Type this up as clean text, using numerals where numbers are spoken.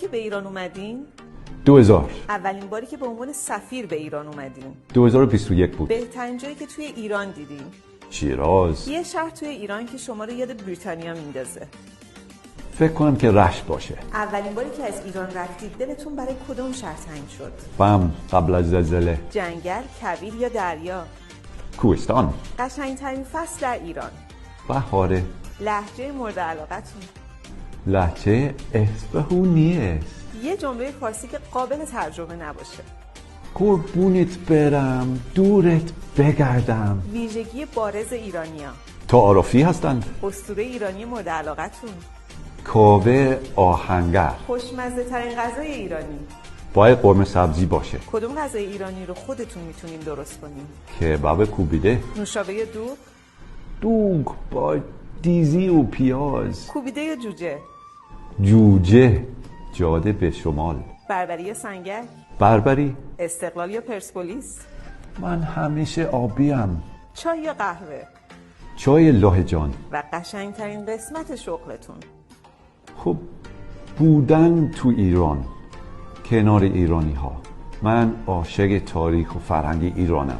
که به ایران اومدین؟ 2000 اولین باری که به عنوان سفیر به ایران اومدین؟ 2021 بود. بهترین جایی که توی ایران دیدین؟ شیراز. یه شهر توی ایران که شما رو یاد بریتانیا میندازه؟ فکر کنم که رشت باشه. اولین باری که از ایران رفتید دلتون برای کدوم شهر تنگ شد؟ بم قبل از زلزله. جنگل، کویر یا دریا؟ کوهستان. قشنگترین فصل در ایران؟ بهاره. لهجه مورد علاقتون؟ لهجه اصفهونیست. یه جمله فارسی که قابل ترجمه نباشه؟ قربونت برم، دورت بگردم. ویژگی بارز ایرانیا؟ تعارفی هستند. اسطوره ایرانی مورد علاقتون؟ کاوه آهنگر. خوشمزه ترین غذای ایرانی؟ باید قرمه سبزی باشه. کدوم غذای ایرانی رو خودتون میتونین درست کنین؟ کباب کوبیده. نوشابه دوغ؟ دوغ با دیزی و پیاز. کوبیده یا جوجه؟ جوجه. جاده به شمال. بربری یا سنگک؟ بربری. استقلال یا پرسپولیس؟ من همیشه آبیم. چای یا قهوه؟ چای لاهجان. و قشنگترین قسمت شغلتون؟ خب بودن تو ایران کنار ایرانی ها. من عاشق تاریخ و فرهنگ ایرانم.